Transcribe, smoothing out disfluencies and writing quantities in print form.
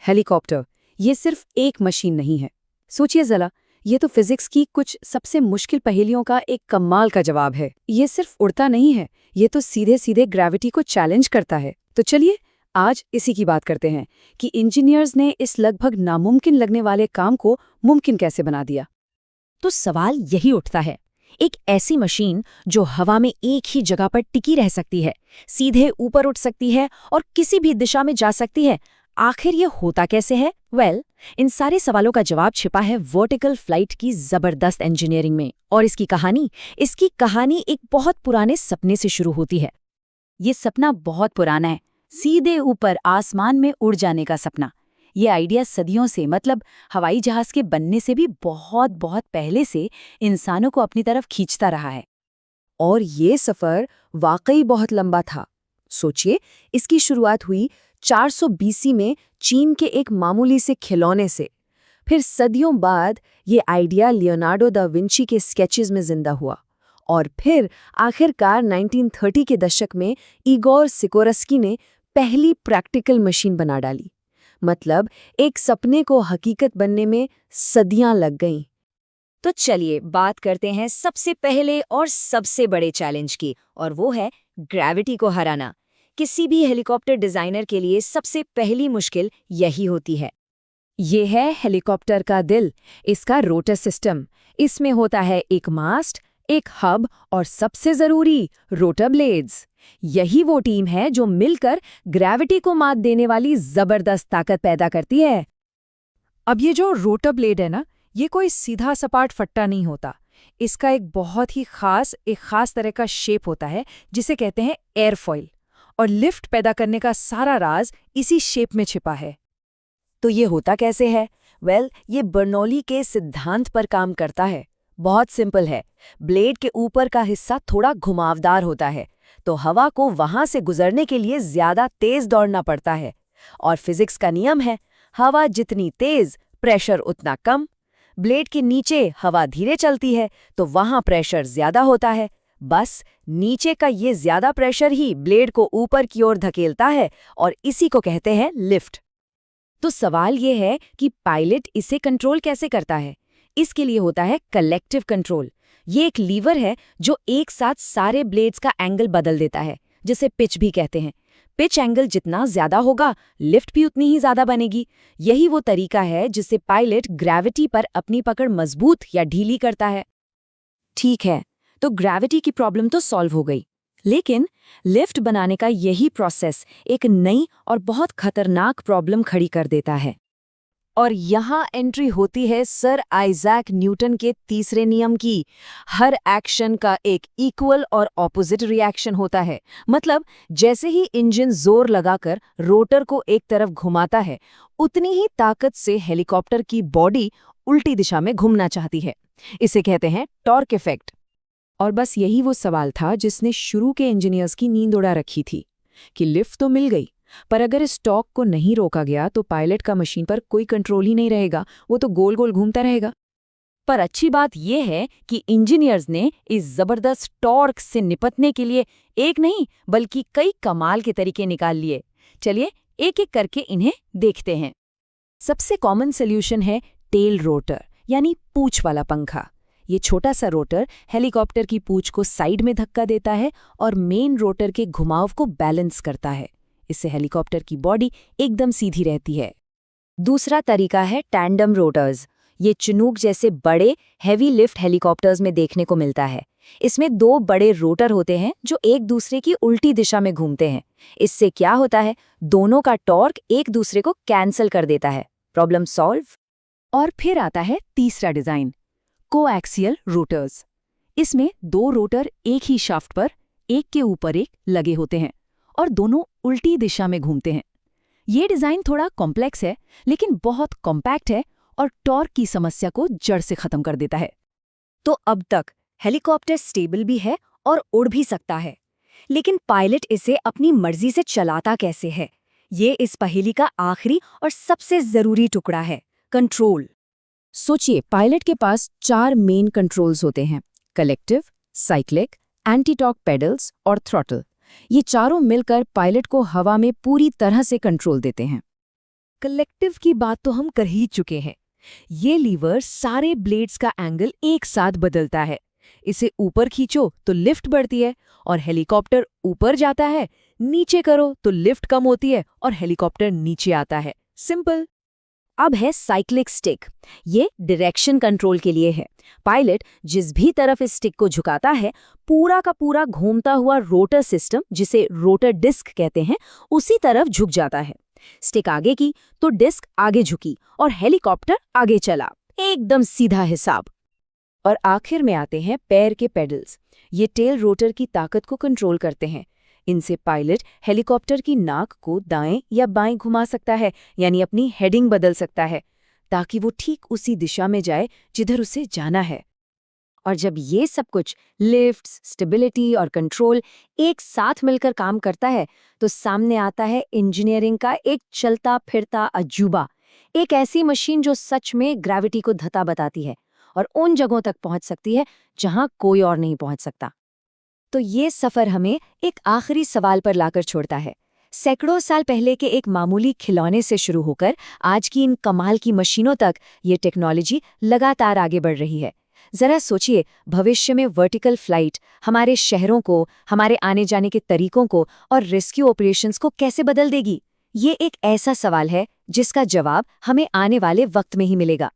Helicopter, ये सिर्फ एक मशीन नहीं है। सोचिए जरा, ये तो फिजिक्स की कुछ सबसे मुश्किल पहेलियों का एक कमाल का जवाब है। ये सिर्फ उड़ता नहीं है, ये तो सीधे सीधे ग्रेविटी को चैलेंज करता है। तो चलिए आज इसी की बात करते हैं कि इंजीनियर्स ने इस लगभग नामुमकिन लगने वाले काम को मुमकिन कैसे बना दिया। तो सवाल यही उठता है, एक ऐसी मशीन जो हवा में एक ही जगह पर टिकी रह सकती है, सीधे ऊपर उठ सकती है और किसी भी दिशा में जा सकती है, आखिर ये होता कैसे है? इन सारे सवालों का जवाब छिपा है वर्टिकल फ्लाइट की जबरदस्त इंजीनियरिंग में। और इसकी कहानी एक बहुत पुराने सपने से शुरू होती है। ये सपना बहुत पुराना है, सीधे ऊपर आसमान में उड़ जाने का सपना। ये आइडिया सदियों से, मतलब हवाई जहाज के बनने से भी बहुत बहुत पहले से इंसानों को अपनी तरफ खींचता रहा है। और ये सफर वाकई बहुत लंबा था। सोचिए, इसकी शुरुआत हुई 400 बीसी में चीन के एक मामूली से खिलौने से। फिर सदियों बाद ये आइडिया लियोनार्डो दा विंची के स्केचेस में जिंदा हुआ। और फिर आखिरकार 1930 के दशक में इगोर सिकोरस्की ने पहली प्रैक्टिकल मशीन बना डाली। मतलब एक सपने को हकीकत बनने में सदियां लग गईं। तो चलिए बात करते हैं सबसे पहले और सबसे बड़े चैलेंज की, और वो है ग्रेविटी को हराना। किसी भी हेलीकॉप्टर डिजाइनर के लिए सबसे पहली मुश्किल यही होती है। ये है हेलीकॉप्टर का दिल, इसका रोटर सिस्टम। इसमें होता है एक मास्ट, एक हब और सबसे जरूरी रोटर ब्लेड्स। यही वो टीम है जो मिलकर ग्रेविटी को मात देने वाली जबरदस्त ताकत पैदा करती है। अब ये जो रोटर ब्लेड है ना, ये कोई सीधा सपाट फट्टा नहीं होता। इसका एक बहुत ही खास तरह का शेप होता है जिसे कहते हैं एयरफॉइल। और लिफ्ट पैदा करने का सारा राज इसी शेप में छिपा है। तो ये होता कैसे है? ये बर्नौली के सिद्धांत पर काम करता है। बहुत सिंपल है। ब्लेड के ऊपर का हिस्सा थोड़ा घुमावदार होता है, तो हवा को वहां से गुजरने के लिए ज्यादा तेज दौड़ना पड़ता है। और फिजिक्स का नियम है, हवा जितनी तेज, प्रेशर उतना कम। ब्लेड के नीचे हवा धीरे चलती है, तो वहां प्रेशर ज्यादा होता है। बस नीचे का ये ज्यादा प्रेशर ही ब्लेड को ऊपर की ओर धकेलता है, और इसी को कहते हैं लिफ्ट। तो सवाल ये है कि पायलट इसे कंट्रोल कैसे करता है? इसके लिए होता है कलेक्टिव कंट्रोल। ये एक लीवर है जो एक साथ सारे ब्लेड्स का एंगल बदल देता है, जिसे पिच भी कहते हैं। पिच एंगल जितना ज्यादा होगा, लिफ्ट भी उतनी ही ज्यादा बनेगी। यही वो तरीका है जिससे पायलट ग्रेविटी पर अपनी पकड़ मजबूत या ढीली करता है। ठीक है, तो ग्रेविटी की प्रॉब्लम तो सॉल्व हो गई, लेकिन लिफ्ट बनाने का यही प्रोसेस एक नई और बहुत खतरनाक प्रॉब्लम खड़ी कर देता है। और यहाँ एंट्री होती है सर आइजैक न्यूटन के तीसरे नियम की। हर एक्शन का एक इक्वल और ऑपोजिट रिएक्शन होता है। मतलब जैसे ही इंजन जोर लगाकर रोटर को एक तरफ घुमाता है, उतनी ही ताकत से हेलीकॉप्टर की बॉडी उल्टी दिशा में घूमना चाहती है। इसे कहते हैं टॉर्क इफेक्ट। और बस यही वो सवाल था जिसने शुरू के इंजीनियर्स की नींद उड़ा रखी थी कि लिफ्ट तो मिल गई, पर अगर इस टॉर्क को नहीं रोका गया तो पायलट का मशीन पर कोई कंट्रोल ही नहीं रहेगा, वो तो गोल गोल घूमता रहेगा। पर अच्छी बात यह है कि इंजीनियर्स ने इस जबरदस्त टॉर्क से निपटने के लिए एक नहीं बल्कि कई कमाल के तरीके निकाल लिए। चलिए एक एक करके इन्हें देखते हैं। सबसे कॉमन सोल्यूशन है टेल रोटर, यानी पूंछ वाला पंखा। ये छोटा सा रोटर हेलीकॉप्टर की पूंछ को साइड में धक्का देता है और मेन रोटर के घुमाव को बैलेंस करता है। इससे हेलीकॉप्टर की बॉडी एकदम सीधी रहती है। दूसरा तरीका है टैंडम रोटर्स। ये चिनूक जैसे बड़े हैवी लिफ्ट हेलीकॉप्टर्स में देखने को मिलता है। इसमें दो बड़े रोटर होते हैं जो एक दूसरे की उल्टी दिशा में घूमते हैं। इससे क्या होता है, दोनों का टॉर्क एक दूसरे को कैंसल कर देता है। Problem solve. और फिर आता है तीसरा डिजाइन, कोएक्सियल रोटर्स। इसमें दो रोटर एक ही शाफ्ट पर एक के ऊपर एक लगे होते हैं और दोनों उल्टी दिशा में घूमते हैं। ये डिजाइन थोड़ा कॉम्प्लेक्स है, लेकिन बहुत कॉम्पैक्ट है और टॉर्क की समस्या को जड़ से खत्म कर देता है। तो अब तक हेलीकॉप्टर स्टेबल भी है और उड़ भी सकता है, लेकिन पायलट इसे अपनी मर्जी से चलाता कैसे है? ये इस पहेली का आखिरी और सबसे जरूरी टुकड़ा है, कंट्रोल। सोचिए, पायलट के पास 4 मेन कंट्रोल्स होते हैं: collective, cyclic, anti torque pedals और थ्रॉटल। ये चारों मिलकर पायलट को हवा में पूरी तरह से कंट्रोल देते हैं। कलेक्टिव की बात तो हम कर ही चुके हैं। ये लीवर सारे ब्लेड्स का एंगल एक साथ बदलता है। इसे ऊपर खींचो तो लिफ्ट बढ़ती है और हेलीकॉप्टर ऊपर जाता है, नीचे करो तो लिफ्ट कम होती है और हेलीकॉप्टर नीचे आता है। सिंपल। अब है साइक्लिक स्टिक। ये डायरेक्शन कंट्रोल के लिए है। पायलट जिस भी तरफ इस स्टिक को झुकाता है, पूरा का पूरा घूमता हुआ रोटर सिस्टम, जिसे रोटर डिस्क कहते हैं, उसी तरफ झुक जाता है। स्टिक आगे की तो डिस्क आगे झुकी और हेलीकॉप्टर आगे चला। एकदम सीधा हिसाब। और आखिर में आते हैं पैर के पेडल्स। ये टेल रोटर की ताकत को कंट्रोल करते हैं। इनसे पायलट हेलीकॉप्टर की नाक को दाएं या बाएं घुमा सकता है, यानी अपनी हेडिंग बदल सकता है, ताकि वो ठीक उसी दिशा में जाए जिधर उसे जाना है। और जब ये सब कुछ लिफ्ट्स, स्टेबिलिटी और कंट्रोल एक साथ मिलकर काम करता है, तो सामने आता है इंजीनियरिंग का एक चलता फिरता अजूबा। एक ऐसी मशीन जो सच में ग्रेविटी को धता बताती है और उन जगहों तक पहुंच सकती है जहां कोई और नहीं पहुंच सकता। तो ये सफर हमें एक आखिरी सवाल पर लाकर छोड़ता है। सैकड़ों साल पहले के एक मामूली खिलौने से शुरू होकर आज की इन कमाल की मशीनों तक ये टेक्नोलॉजी लगातार आगे बढ़ रही है। जरा सोचिए, भविष्य में वर्टिकल फ्लाइट हमारे शहरों को, हमारे आने जाने के तरीकों को और रेस्क्यू ऑपरेशंस को कैसे बदल देगी? ये एक ऐसा सवाल है जिसका जवाब हमें आने वाले वक्त में ही मिलेगा।